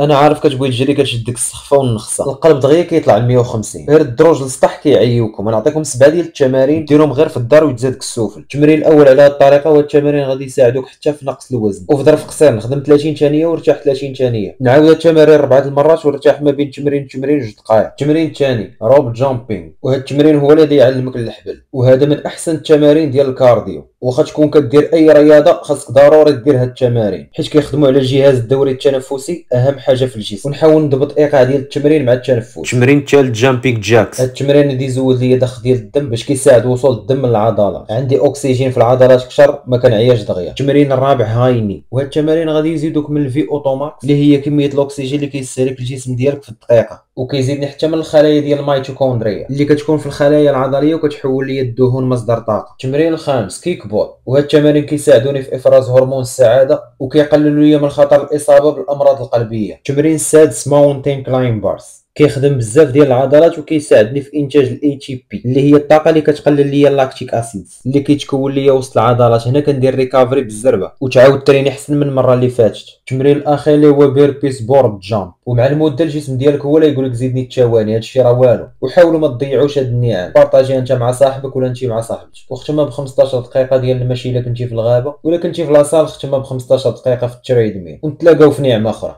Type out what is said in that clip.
انا عارف كتبغي تجري كتشدك السخفه والنخسه، القلب دغيا كيطلع ل 150. غير الدروج للسطح كيعيوكم. غنعطيكم 7 ديال التمارين ديرهم غير في الدار ويتزادك السفل. التمرين الاول على هذه الطريقه، وهاد التمارين غادي يساعدوك حتى في نقص الوزن. وفي ظرف قصير نخدم 30 ثانيه وارتاح 30 ثانيه. نعاود هاد التمارين 4 المرات وارتاح ما بين تمرين وتمرين 2 دقائق. التمرين الثاني روب جامبينغ، وهاد التمرين هو الذي يعلمك الحبل، وهذا من احسن التمارين ديال الكارديو. واخا تكون كدير اي رياضه خاصك ضروري دير هاد التمارين حيت كيخدموا على الجهاز الدوري التنفسي، اهم حاجه في الجسم. ونحاول نضبط ايقاع ديال التمرين مع التنفس. التمرين الثالث جامبينغ جاكس. هاد التمرين اللي يزود ليا ضخ ديال الدم باش كيساعد وصول الدم للعضلات. عندي اكسجين في العضلات كثر ما كنعياش دغيا. التمرين الرابع هايني، وهاد التمارين غادي يزيدوك من الفي اوتوماكس اللي هي كميه الاكسجين اللي كيستهلك الجسم ديالك في الدقيقه، وكيزيدني حتى من الخلايا ديال الميتوكوندريا اللي كتكون في الخلايا العضليه وكتحول ليا الدهون مصدر طاقه. التمرين الخامس كيك بول، وهاد التمارين كيساعدوني في افراز هرمون السعاده وكيقللوا ليا من خطر الاصابه بالامراض القلبيه. التمرين السادس ماونتين كلايمبرز، كيخدم بزاف ديال العضلات وكيساعدني في انتاج الاي تي بي اللي هي الطاقه اللي كتقلل ليا اللاكتيك اسيد اللي كيتكون ليا وسط العضلات. هنا كندير ريكافري بالزربه وتعاود تريني احسن من المره اللي فاتت. التمرين الاخير اللي هو بيربيس بورد جامب، ومع المده الجسم ديالك هو اللي يقول لك زيدني الثواني. هادشي راه والو. وحاولوا ما تضيعوش هاد النعم. بارطاجي انت مع صاحبك ولا انت مع صاحبتك، وختمها ب 15 دقيقه ديال المشي الا كنتي في الغابه، ولا كنتي في لاصال ختمها ب 15 دقيقه في التريد ميل، ونتلاقاو في نعمه اخرى.